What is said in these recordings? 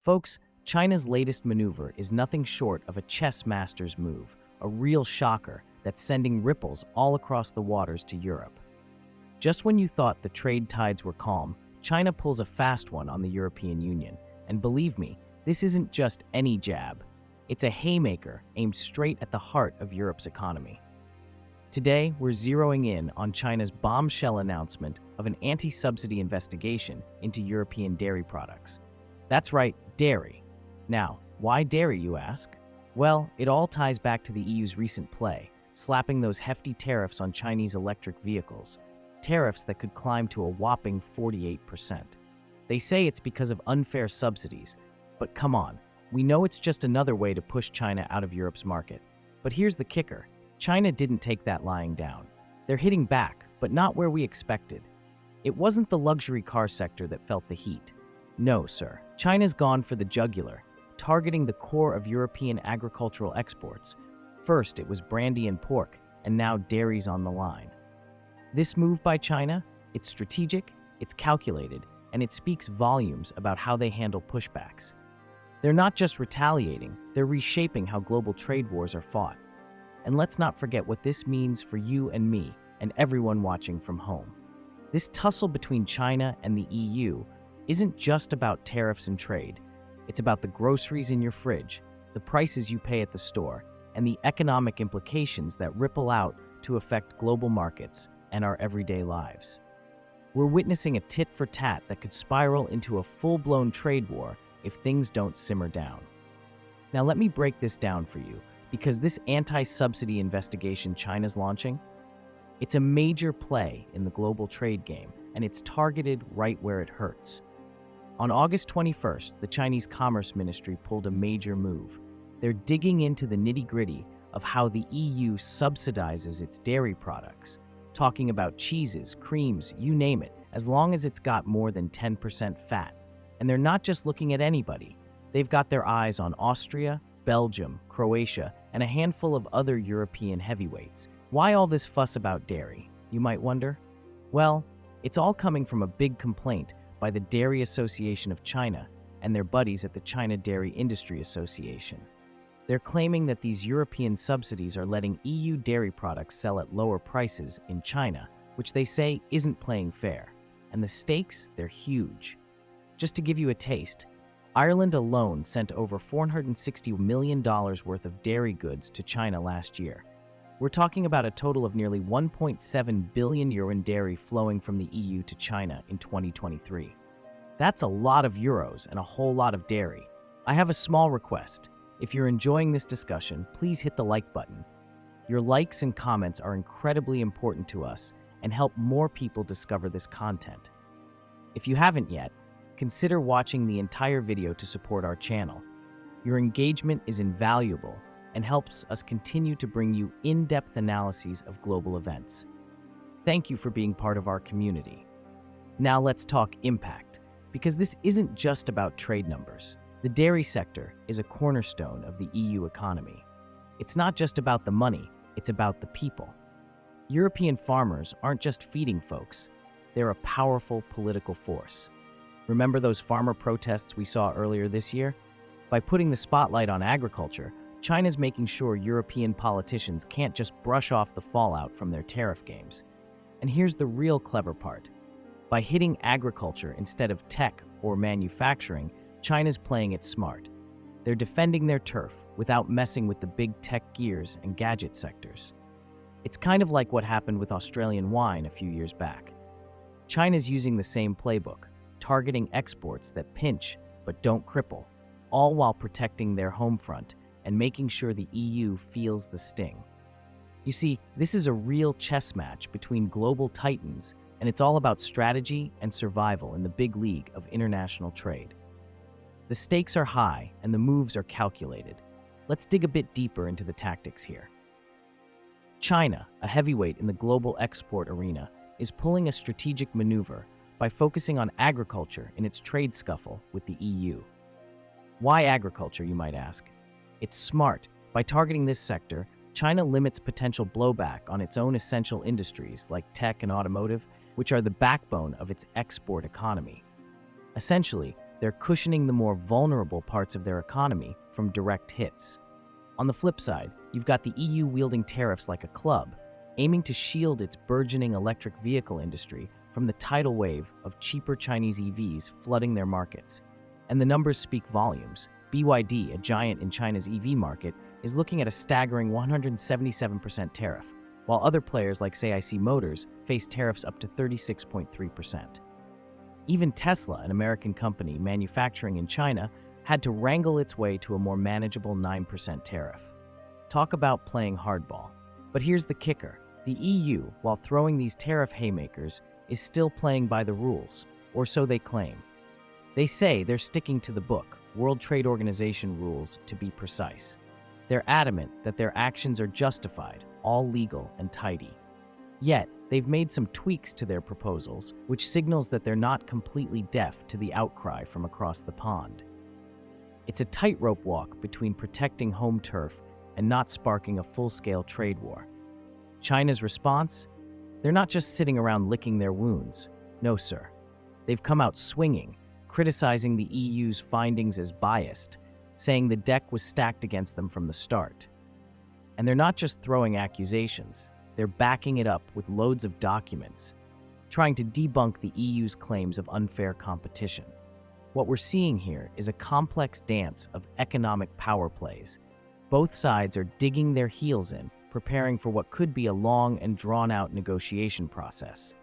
Folks, China's latest maneuver is nothing short of a chess master's move, a real shocker that's sending ripples all across the waters to Europe. Just when you thought the trade tides were calm, China pulls a fast one on the European Union. And believe me, this isn't just any jab. It's a haymaker aimed straight at the heart of Europe's economy. Today, we're zeroing in on China's bombshell announcement of an anti-subsidy investigation into European dairy products. That's right, dairy. Now, why dairy, you ask? Well, it all ties back to the EU's recent play, slapping those hefty tariffs on Chinese electric vehicles, tariffs that could climb to a whopping 48%. They say it's because of unfair subsidies, but come on, we know it's just another way to push China out of Europe's market. But here's the kicker. China didn't take that lying down. They're hitting back, but not where we expected. It wasn't the luxury car sector that felt the heat. No, sir. China's gone for the jugular, targeting the core of European agricultural exports. First, it was brandy and pork, and now dairy's on the line. This move by China, it's strategic, it's calculated, and it speaks volumes about how they handle pushbacks. They're not just retaliating, they're reshaping how global trade wars are fought. And let's not forget what this means for you and me and everyone watching from home. This tussle between China and the EU isn't just about tariffs and trade. It's about the groceries in your fridge, the prices you pay at the store, and the economic implications that ripple out to affect global markets and our everyday lives. We're witnessing a tit-for-tat that could spiral into a full-blown trade war if things don't simmer down. Now let me break this down for you, because this anti-subsidy investigation China's launching, it's a major play in the global trade game, and it's targeted right where it hurts. On August 21st, the Chinese Commerce Ministry pulled a major move. They're digging into the nitty-gritty of how the EU subsidizes its dairy products, talking about cheeses, creams, you name it, as long as it's got more than 10% fat. And they're not just looking at anybody. They've got their eyes on Austria, Belgium, Croatia, and a handful of other European heavyweights. Why all this fuss about dairy, you might wonder? Well, it's all coming from a big complaint by the Dairy Association of China and their buddies at the China Dairy Industry Association. They're claiming that these European subsidies are letting EU dairy products sell at lower prices in China, which they say isn't playing fair. And the stakes, they're huge. Just to give you a taste, Ireland alone sent over $460 million worth of dairy goods to China last year. We're talking about a total of nearly €1.7 billion in dairy flowing from the EU to China in 2023. That's a lot of euros and a whole lot of dairy. I have a small request. If you're enjoying this discussion, please hit the like button. Your likes and comments are incredibly important to us and help more people discover this content. If you haven't yet, consider watching the entire video to support our channel. Your engagement is invaluable and helps us continue to bring you in-depth analyses of global events. Thank you for being part of our community. Now let's talk impact, because this isn't just about trade numbers. The dairy sector is a cornerstone of the EU economy. It's not just about the money, it's about the people. European farmers aren't just feeding folks, they're a powerful political force. Remember those farmer protests we saw earlier this year? By putting the spotlight on agriculture, China's making sure European politicians can't just brush off the fallout from their tariff games. And here's the real clever part. By hitting agriculture instead of tech or manufacturing, China's playing it smart. They're defending their turf without messing with the big tech gears and gadget sectors. It's kind of like what happened with Australian wine a few years back. China's using the same playbook, targeting exports that pinch but don't cripple, all while protecting their home front and making sure the EU feels the sting. You see, this is a real chess match between global titans, and it's all about strategy and survival in the big league of international trade. The stakes are high and the moves are calculated. Let's dig a bit deeper into the tactics here. China, a heavyweight in the global export arena, is pulling a strategic maneuver by focusing on agriculture in its trade scuffle with the EU. Why agriculture, you might ask? It's smart. By targeting this sector, China limits potential blowback on its own essential industries like tech and automotive, which are the backbone of its export economy. Essentially, they're cushioning the more vulnerable parts of their economy from direct hits. On the flip side, you've got the EU wielding tariffs like a club, aiming to shield its burgeoning electric vehicle industry from the tidal wave of cheaper Chinese EVs flooding their markets. And the numbers speak volumes. BYD, a giant in China's EV market, is looking at a staggering 177% tariff, while other players like SAIC Motors face tariffs up to 36.3%. Even Tesla, an American company manufacturing in China, had to wrangle its way to a more manageable 9% tariff. Talk about playing hardball. But here's the kicker. The EU, while throwing these tariff haymakers, is still playing by the rules, or so they claim. They say they're sticking to the book, World Trade Organization rules to be precise. They're adamant that their actions are justified, all legal and tidy. Yet, they've made some tweaks to their proposals, which signals that they're not completely deaf to the outcry from across the pond. It's a tightrope walk between protecting home turf and not sparking a full-scale trade war. China's response? They're not just sitting around licking their wounds. No, sir. They've come out swinging, criticizing the EU's findings as biased, saying the deck was stacked against them from the start. And they're not just throwing accusations, they're backing it up with loads of documents, trying to debunk the EU's claims of unfair competition. What we're seeing here is a complex dance of economic power plays. Both sides are digging their heels in, preparing for what could be a long and drawn-out negotiation process.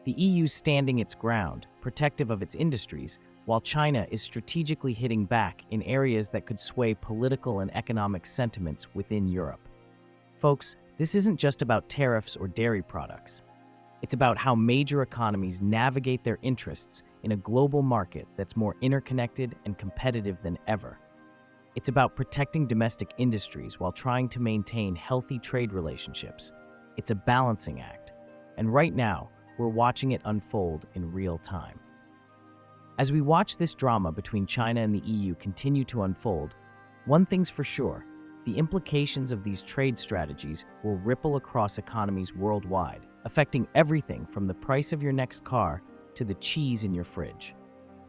The EU's standing its ground, protective of its industries, while China is strategically hitting back in areas that could sway political and economic sentiments within Europe. Folks, this isn't just about tariffs or dairy products. It's about how major economies navigate their interests in a global market that's more interconnected and competitive than ever. It's about protecting domestic industries while trying to maintain healthy trade relationships. It's a balancing act, and right now, we're watching it unfold in real time. As we watch this drama between China and the EU continue to unfold, one thing's for sure: the implications of these trade strategies will ripple across economies worldwide, affecting everything from the price of your next car to the cheese in your fridge.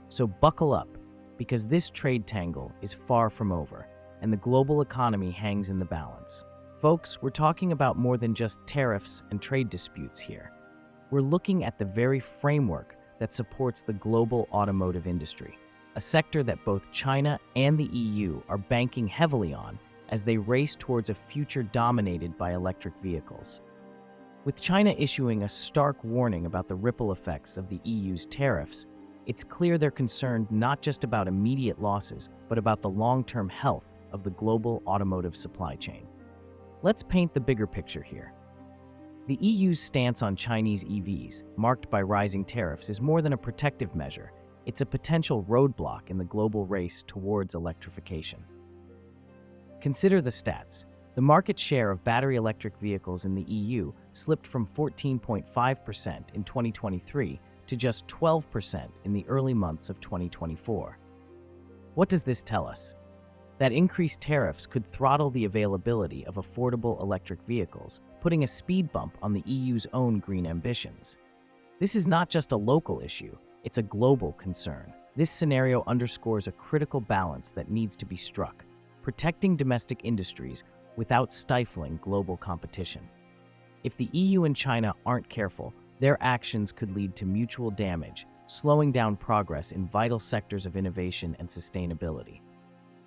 So buckle up, because this trade tangle is far from over, and the global economy hangs in the balance. Folks, we're talking about more than just tariffs and trade disputes here. We're looking at the very framework that supports the global automotive industry, a sector that both China and the EU are banking heavily on as they race towards a future dominated by electric vehicles. With China issuing a stark warning about the ripple effects of the EU's tariffs, it's clear they're concerned not just about immediate losses, but about the long-term health of the global automotive supply chain. Let's paint the bigger picture here. The EU's stance on Chinese EVs, marked by rising tariffs, is more than a protective measure. It's a potential roadblock in the global race towards electrification. Consider the stats. The market share of battery electric vehicles in the EU slipped from 14.5% in 2023 to just 12% in the early months of 2024. What does this tell us? That increased tariffs could throttle the availability of affordable electric vehicles, putting a speed bump on the EU's own green ambitions. This is not just a local issue, it's a global concern. This scenario underscores a critical balance that needs to be struck, protecting domestic industries without stifling global competition. If the EU and China aren't careful, their actions could lead to mutual damage, slowing down progress in vital sectors of innovation and sustainability.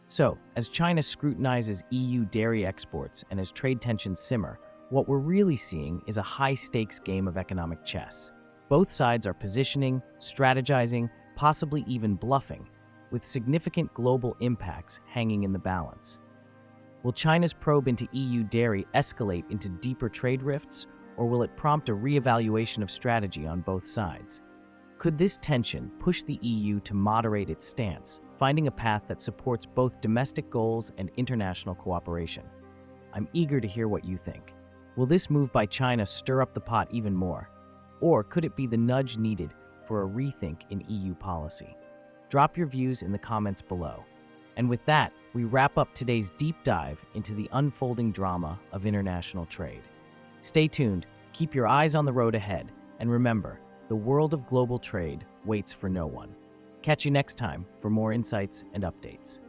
So, as China scrutinizes EU dairy exports and as trade tensions simmer, what we're really seeing is a high-stakes game of economic chess. Both sides are positioning, strategizing, possibly even bluffing, with significant global impacts hanging in the balance. Will China's probe into EU dairy escalate into deeper trade rifts, or will it prompt a reevaluation of strategy on both sides? Could this tension push the EU to moderate its stance, finding a path that supports both domestic goals and international cooperation? I'm eager to hear what you think. Will this move by China stir up the pot even more? Or could it be the nudge needed for a rethink in EU policy? Drop your views in the comments below. And with that, we wrap up today's deep dive into the unfolding drama of international trade. Stay tuned, keep your eyes on the road ahead, and remember, the world of global trade waits for no one. Catch you next time for more insights and updates.